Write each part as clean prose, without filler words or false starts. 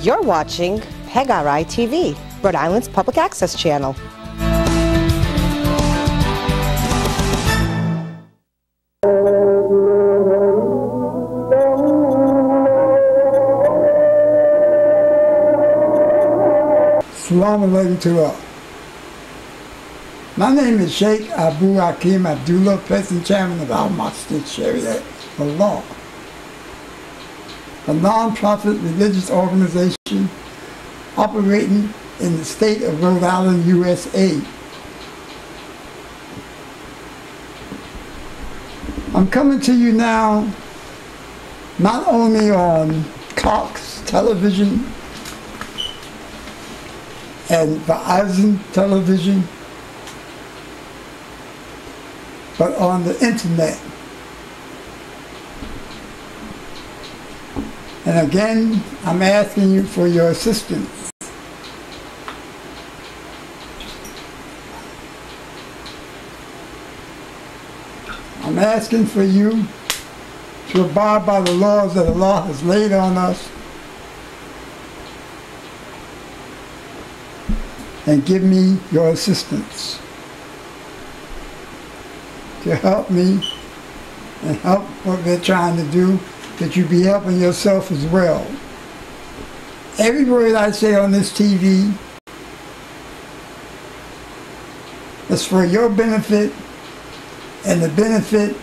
You're watching PEGRI TV, Rhode Island's public access channel. Assalamu alaikum to all. My name is Sheikh Abu Hakim Abdullah, President Chairman of Al-Maqsid Sharia Law, a non-profit religious organization operating in the state of Rhode Island, USA. I'm coming to you now not only on Cox Television and Verizon Television, but on the internet. And again, I'm asking you for your assistance. I'm asking for you to abide by the laws that Allah has laid on us and give me your assistance to help me and help what we're trying to do, that you be helping yourself as well. Every word I say on this TV is for your benefit and the benefit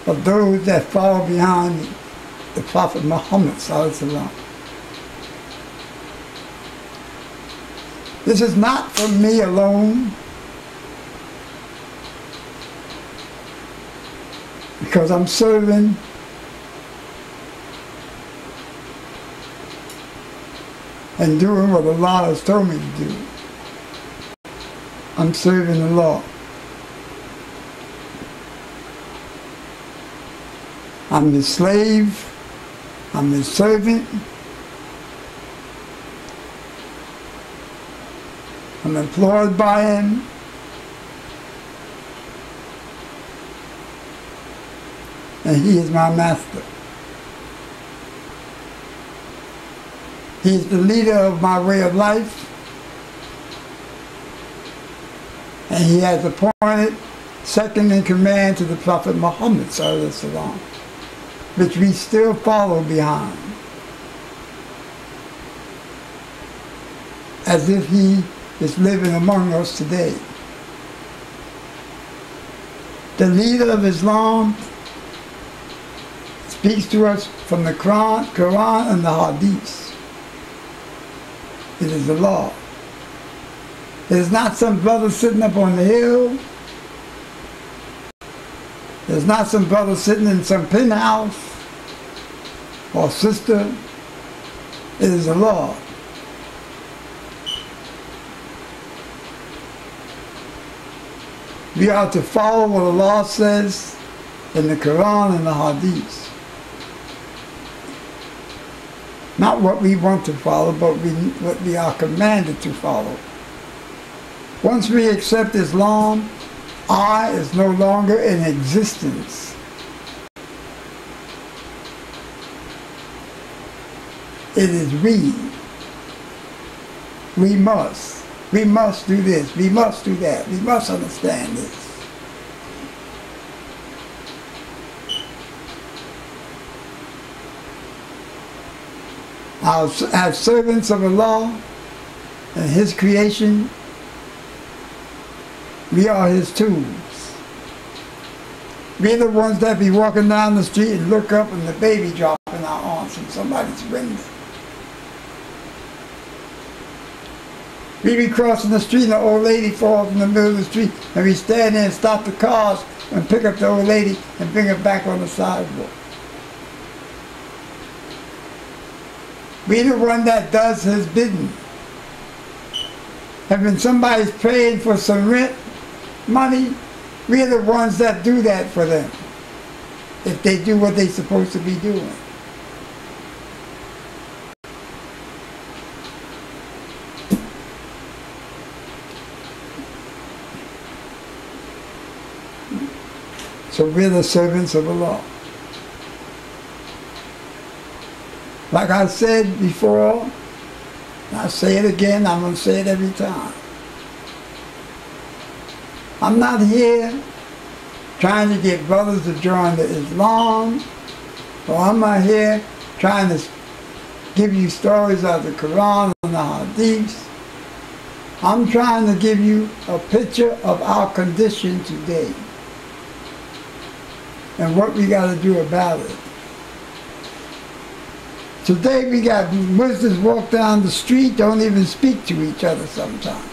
of those that fall behind the Prophet Muhammad ﷺ. This is not for me alone, because I'm serving and doing what Allah has told me to do. I'm serving the law. I'm His slave, I'm His servant, I'm employed by Him, and He is my master. He is the leader of my way of life, and He has appointed second in command to the Prophet Muhammad ﷺ, which we still follow behind, as if He is living among us today. The leader of Islam speaks to us from the Quran and the Hadith. It is the law. It is not some brother sitting up on the hill. It is not some brother sitting in some penthouse or sister. It is the law. We are to follow what Allah says in the Quran and the Hadith. Not what we want to follow, but what we are commanded to follow. Once we accept Islam, I is no longer in existence. It is we. We must. We must do this. We must do that. We must understand this. As servants of Allah and His creation, we are His tools. We're the ones that be walking down the street and look up and the baby drop in our arms from somebody's window. We be crossing the street and the old lady falls in the middle of the street, and we stand there and stop the cars and pick up the old lady and bring her back on the sidewalk. We're the one that does His bidding. And when somebody's praying for some rent money, we're the ones that do that for them, if they do what they're supposed to be doing. So we're the servants of Allah. Like I said before, And I say it again, I'm going to say it every time. I'm not here trying to get brothers to join the Islam, or I'm not here trying to give you stories of the Quran and the Hadiths. I'm trying to give you a picture of our condition today and what we got to do about it. Today we got Muslims walk down the street, don't even speak to each other sometimes.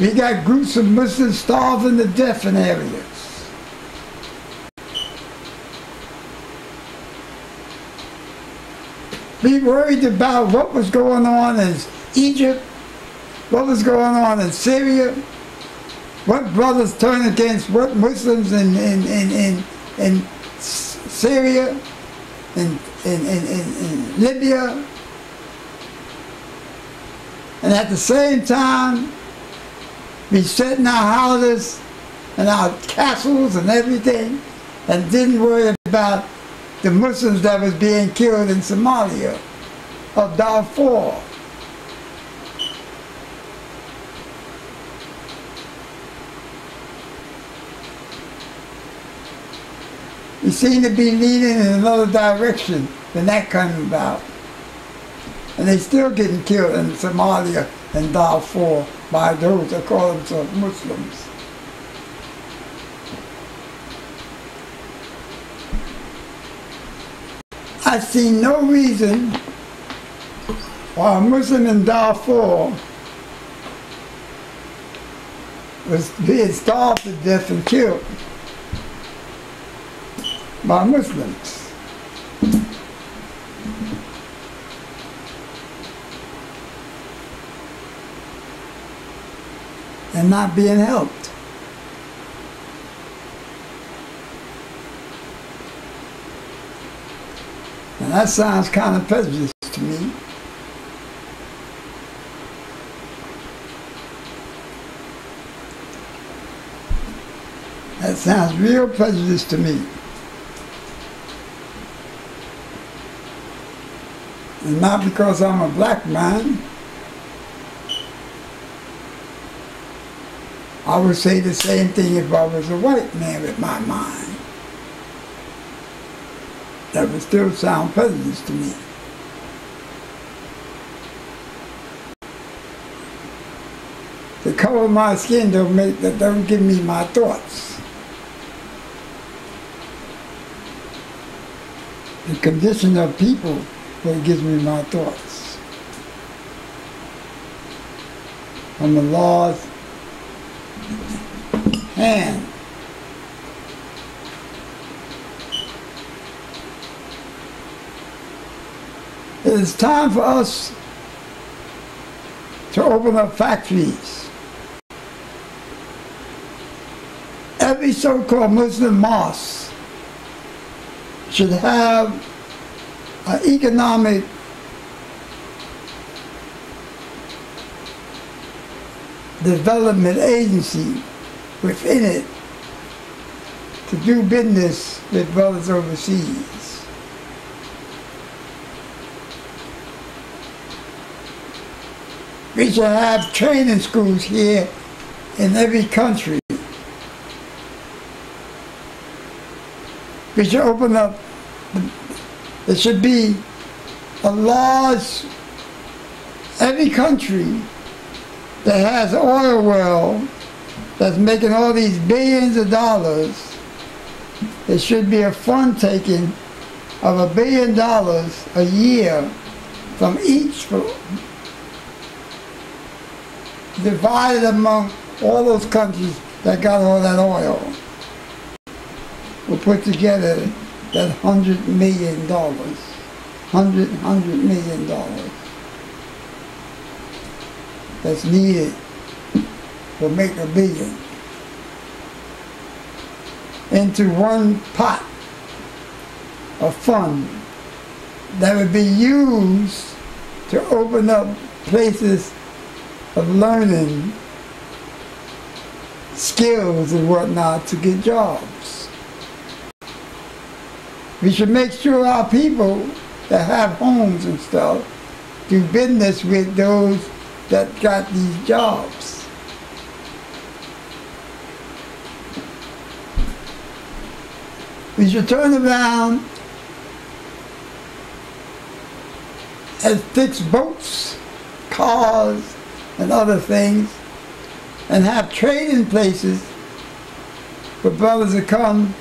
We got groups of Muslims starving to death in areas. We worried about what was going on in Egypt, what was going on in Syria, what brothers turned against what Muslims in Syria, in Libya. And at the same time, we sat in our houses and our castles and everything and didn't worry about the Muslims that was being killed in Somalia or Darfur. We seem to be leaning in another direction than that coming about. And they still getting killed in Somalia and Darfur by those that call themselves Muslims. I see no reason why a Muslim in Darfur was being starved to death and killed by Muslims. And not being helped. And that sounds kind of prejudiced to me. That sounds real prejudiced to me. And not because I'm a black man. I would say the same thing if I was a white man with my mind. That would still sound prejudiced to me. The color of my skin don't give me my thoughts. The condition of people that gives me my thoughts. From the Lord's hand. It is time for us to open up factories. Every so-called Muslim mosque should have an economic development agency within it to do business with brothers overseas. We should have training schools here in every country. We should open up, there should be a large, every country that has an oil well that's making all these billions of dollars, there should be a fund taken of $1 billion a year from each, divided among all those countries that got all that oil. We'll put together that $100 million, $100 million that's needed to make $1 billion into one pot of fund that would be used to open up places of learning skills and whatnot to get jobs. We should make sure our people that have homes and stuff do business with those that got these jobs. We should turn around and fix boats, cars, and other things, and have trading places for brothers to come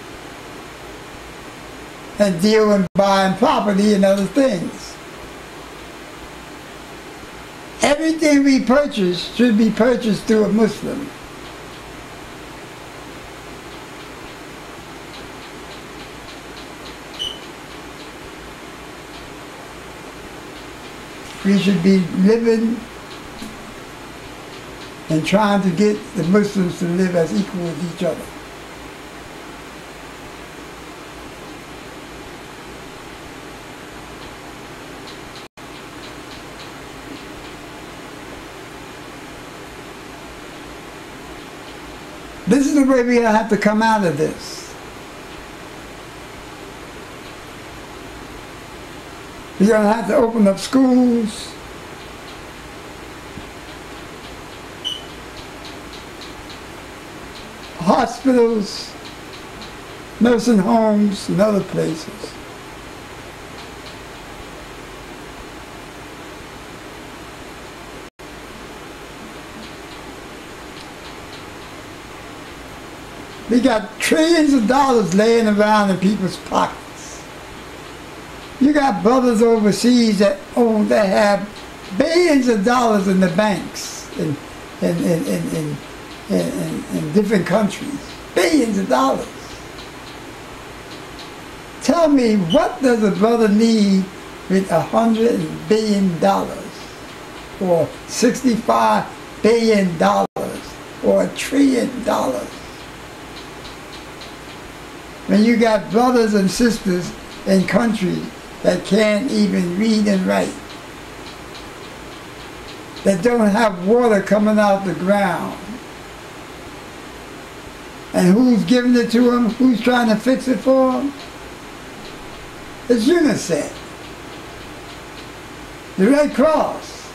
and deal in buying property and other things. Everything we purchase should be purchased through a Muslim. We should be living and trying to get the Muslims to live as equal with each other. This is the way we're going to have to come out of this. We're going to have to open up schools, hospitals, nursing homes, and other places. We got trillions of dollars laying around in people's pockets. You got brothers overseas that have billions of dollars in the banks in different countries. Billions of dollars. Tell me, what does a brother need with $100 billion or $65 billion or $1 trillion? When you got brothers and sisters in countries that can't even read and write, that don't have water coming out the ground, and who's giving it to them? Who's trying to fix it for them? It's UNICEF, the Red Cross.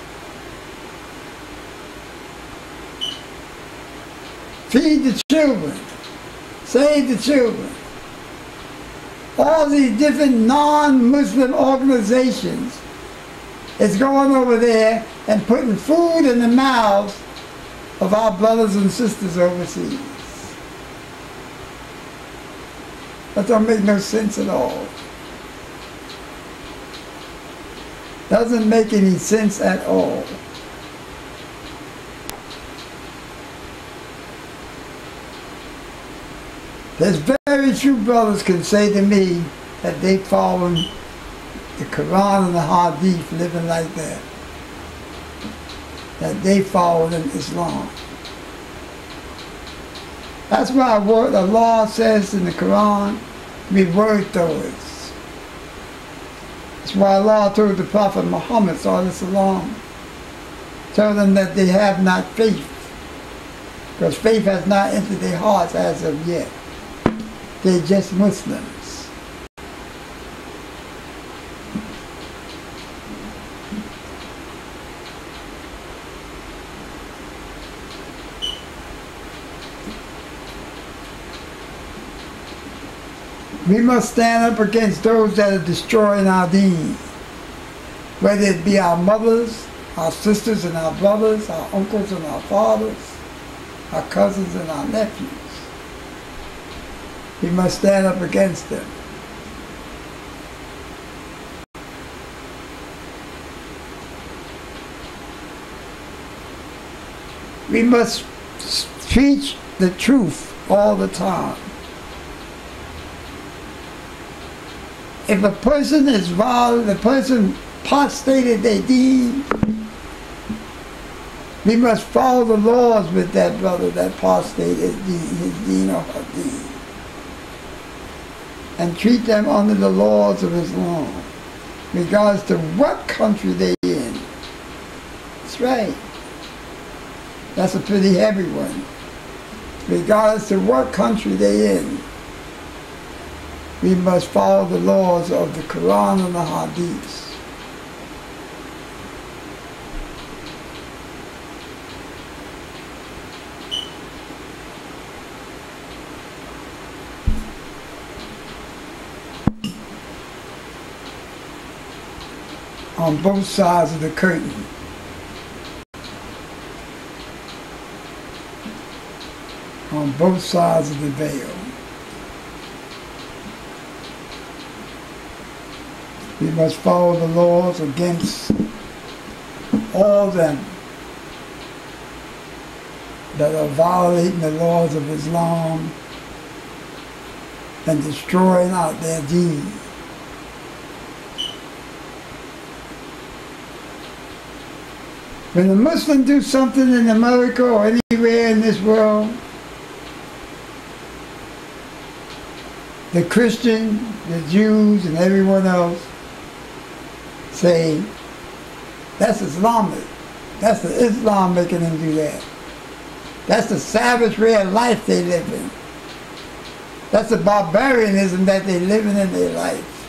Feed the children, save the children. All these different non-Muslim organizations is going over there and putting food in the mouths of our brothers and sisters overseas. That don't make no sense at all. Doesn't make any sense at all. There's very few brothers can say to me that they following the Quran and the Hadith, living like that. That they following Islam. That's why what the law says in the Quran, we work towards. That's why Allah told the Prophet Muhammad ﷺ, tell them that they have not faith, because faith has not entered their hearts as of yet. They're just Muslims. We must stand up against those that are destroying our deen, whether it be our mothers, our sisters and our brothers, our uncles and our fathers, our cousins and our nephews. We must stand up against them. We must preach the truth all the time. If a person is violent, the person apostated their deen, we must follow the laws with that brother that apostated his deen or her deen, and treat them under the laws of Islam, regardless to what country they're in. That's right. That's a pretty heavy one. regardless of what country they're in, we must follow the laws of the Quran and the Hadiths. On both sides of the curtain. On both sides of the veil. We must follow the laws against all them that are violating the laws of Islam and destroying out their deen. When a Muslim do something in America or anywhere in this world, the Christian, the Jews, and everyone else say, that's Islamic. That's the Islam making them do that. That's the savage way of life they live in. That's the barbarianism that they living in their life.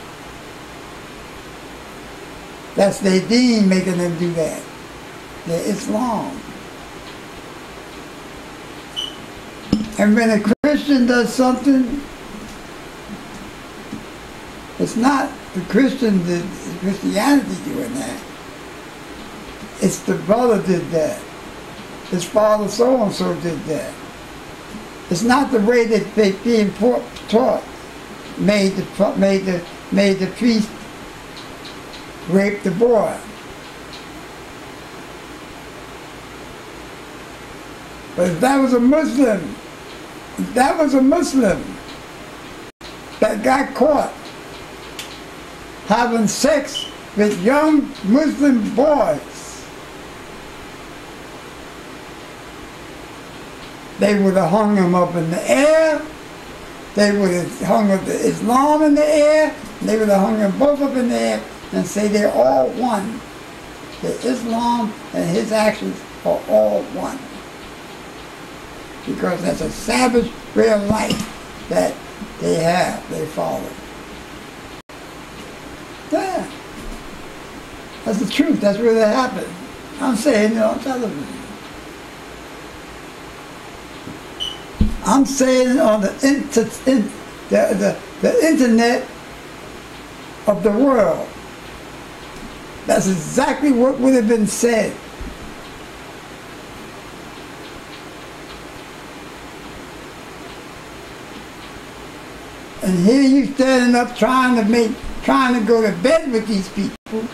That's their deen making them do that. They're Islam. And when a Christian does something, it's not the Christian, the Christianity doing that. It's the brother did that. His father so-and-so did that. It's not the way that they being taught made the priest rape the boy. But if that was a Muslim that got caught having sex with young Muslim boys, they would have hung him up in the air, they would have hung up the Islam in the air, they would have hung them both up in the air and say they're all one. The Islam and his actions are all one. Because that's a savage way of life that they follow. Yeah. That's the truth, that's where that happened. I'm saying it on television. I'm saying it on the internet of the world. That's exactly what would have been said. And here you standing up trying to go to bed with these people,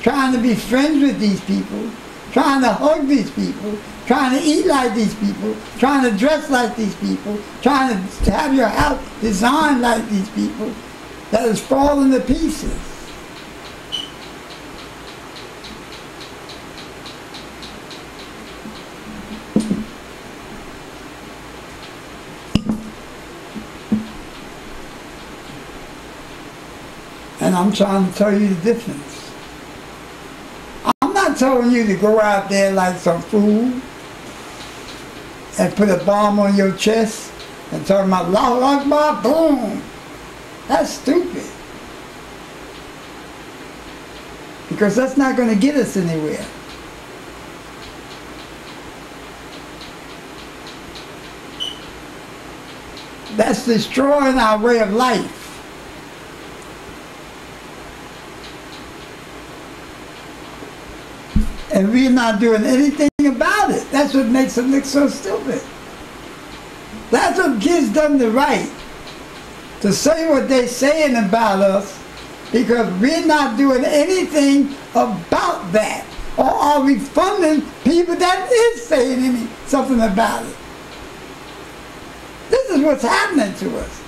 trying to be friends with these people, trying to hug these people, trying to eat like these people, trying to dress like these people, trying to have your house designed like these people, that is falling to pieces. And I'm trying to tell you the difference. I'm not telling you to go out there like some fool and put a bomb on your chest and talking about Allahu Akbar, boom. That's stupid. Because that's not going to get us anywhere. That's destroying our way of life. And we're not doing anything about it. That's what makes them look so stupid. That's what gives them the right to say what they're saying about us, because we're not doing anything about that. Or are we funding people that is saying something about it? This is what's happening to us.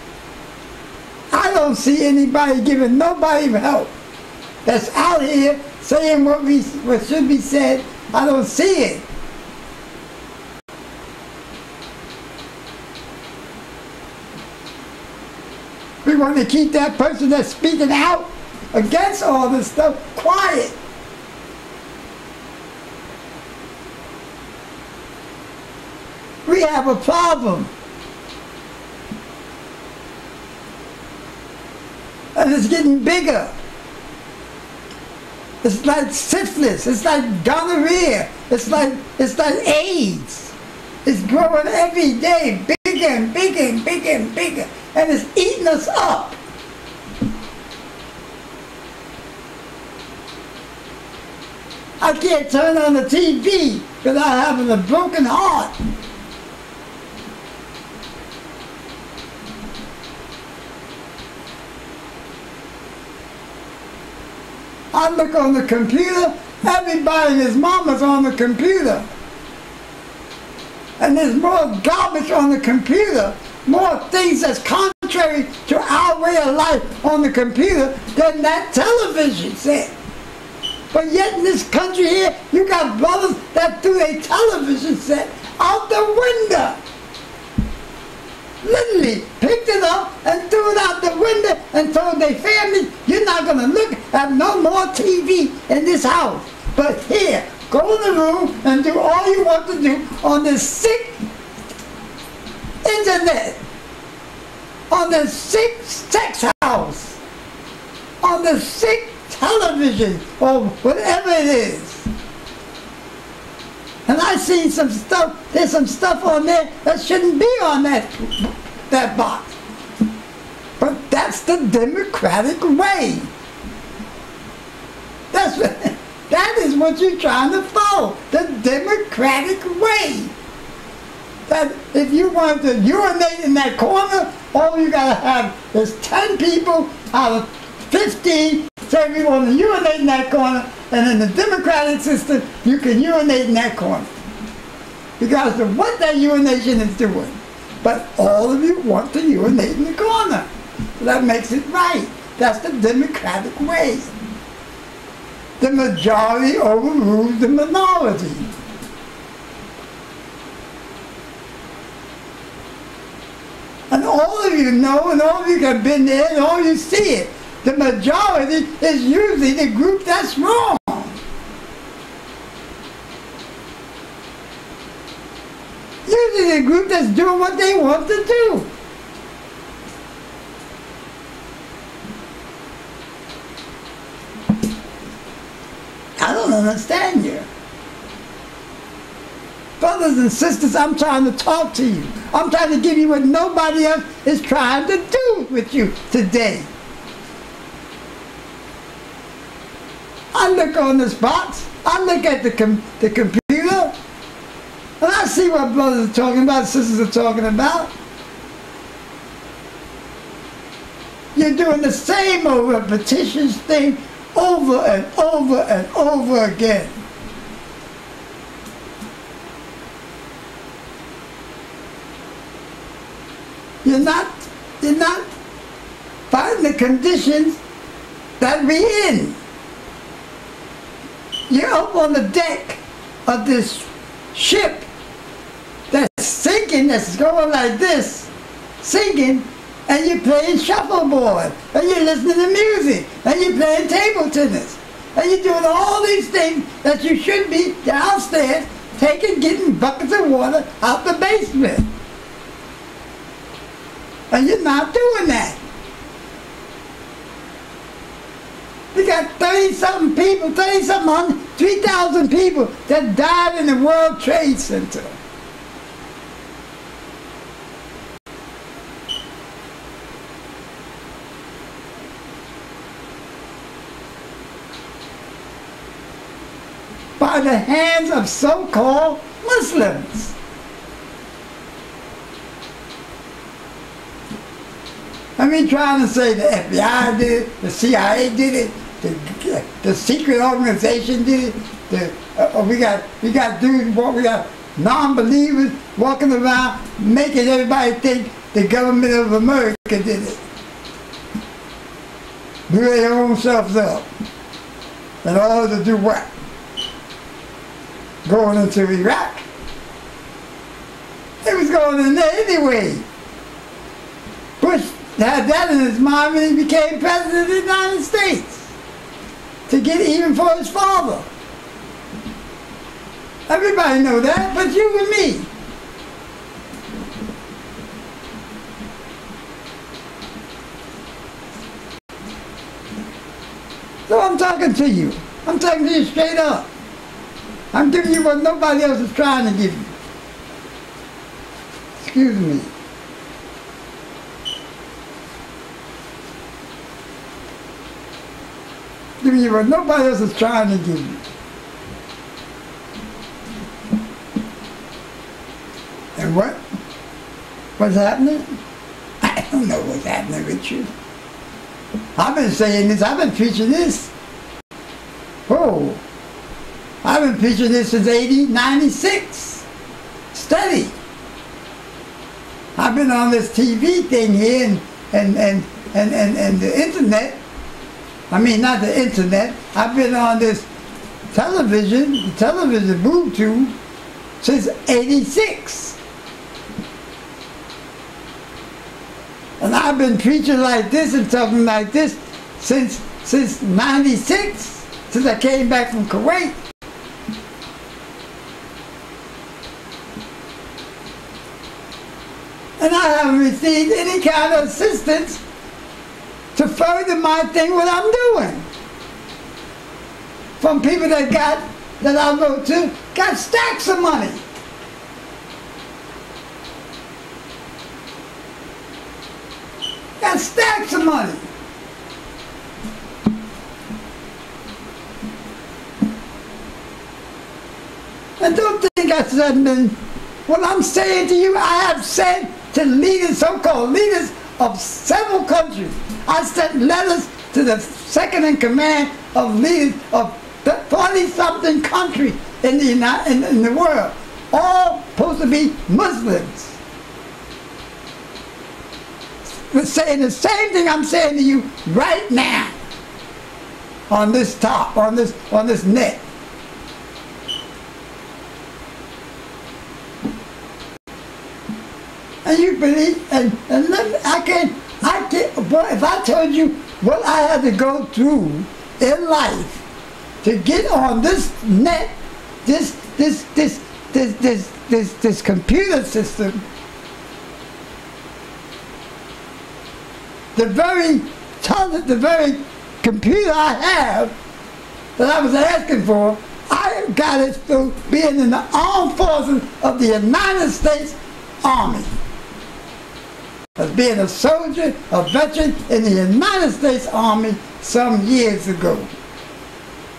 I don't see anybody giving nobody help that's out here saying what should be said. I don't see it. We want to keep that person that's speaking out against all this stuff quiet. We have a problem. And it's getting bigger. It's like syphilis, it's like gonorrhea, it's like AIDS. It's growing every day, bigger and bigger and bigger and bigger, and it's eating us up. I can't turn on the TV without having a broken heart. I look on the computer, everybody and his mama's on the computer. And there's more garbage on the computer, more things that's contrary to our way of life on the computer than that television set. But yet in this country here, you got brothers that threw a television set out the window. Literally picked it up and threw it out the window and told their family, you're not going to look at no more TV in this house. But here, go in the room and do all you want to do on this sick internet, on this sick sex house, on the sick television, or whatever it is. And I seen some stuff, there's some stuff on there that shouldn't be on that box. But that's the democratic way. That is what you're trying to follow, the democratic way. That if you want to urinate in that corner, all you gotta have is 10 people out of 15 say we want to urinate in that corner, and in the democratic system, you can urinate in that corner. Regardless of what that urination is doing. But all of you want to urinate in the corner. So that makes it right. That's the democratic way. The majority overrules the minority. And all of you know, and all of you have been there, and all you see it. The majority is usually the group that's wrong. Usually the group that's doing what they want to do. I don't understand you. Brothers and sisters, I'm trying to talk to you. I'm trying to give you what nobody else is trying to do with you today. I look on this box, I look at the computer, and I see what brothers are talking about, sisters are talking about. You're doing the same old repetitious thing over and over and over again. You're not fighting the conditions that we're in. You're up on the deck of this ship that's sinking, that's going like this, sinking, and you're playing shuffleboard, and you're listening to music, and you're playing table tennis, and you're doing all these things that you should be downstairs getting buckets of water out the basement. And you're not doing that. We got 30-something people, 3,000 people that died in the World Trade Center. By the hands of so-called Muslims. I mean, trying to say the FBI did it, the CIA did it, the secret organization did it. We got dudes, we got non-believers walking around making everybody think the government of America did it. Blew their own selves up in order to do what? Going into Iraq. It was going in there anyway. Bush had that in his mind when he became president of the United States, to get even for his father. Everybody know that, but you and me. So I'm talking to you. I'm talking to you straight up. I'm giving you what nobody else is trying to give you. Excuse me. Giving you what nobody else is trying to give you. And what's happening? I don't know what's happening with you. I've been saying this, I've been preaching this. Oh, I've been preaching this since 96. Steady. I've been on this TV thing here and the internet. I mean, not the internet. I've been on this television, the television boob tube, since 86. And I've been preaching like this and talking like this since 96, since I came back from Kuwait. And I haven't received any kind of assistance to further my thing, what I'm doing. From people that I wrote to, got stacks of money. Got stacks of money. And don't think I said what I'm saying to you, I have said to leaders, so-called leaders of several countries. I sent letters to the second in command of leaders of 40-something countries in the world, all supposed to be Muslims. We're saying the same thing I'm saying to you right now on this top, on this net. And you believe, and let me, I can't, but if I told you what I had to go through in life to get on this net, this computer system, the very computer I have that I was asking for, I got it through being in the armed forces of the United States Army. As being a soldier, a veteran in the United States Army some years ago.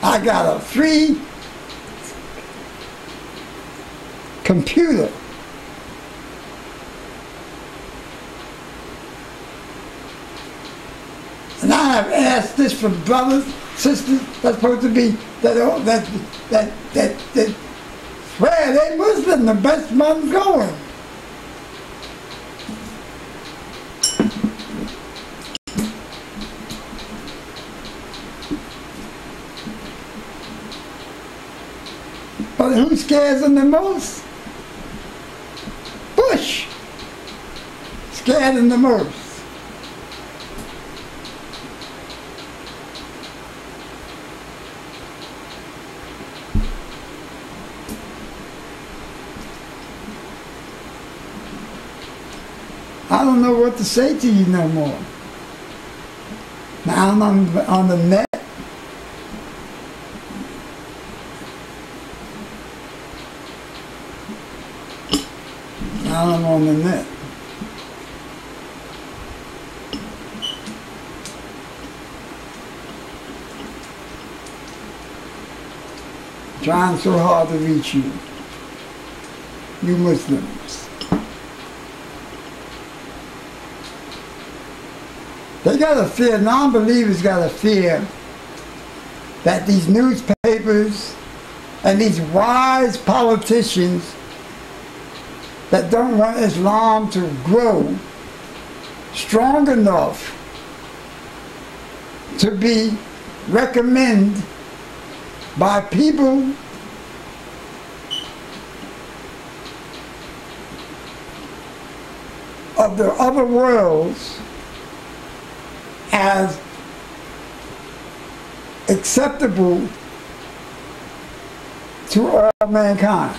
I got a free computer. And I have asked this from brothers, sisters that's supposed to be that swear they Muslim, the best ones going. But who scares them the most? Bush scared them the most. I don't know what to say to you no more. Now I'm on the net. Now I'm on the net. Trying so hard to reach you, you Muslims. They gotta fear, non-believers gotta fear that these newspapers and these wise politicians that don't want Islam to grow strong enough to be recommended by people of the other worlds as acceptable to all mankind.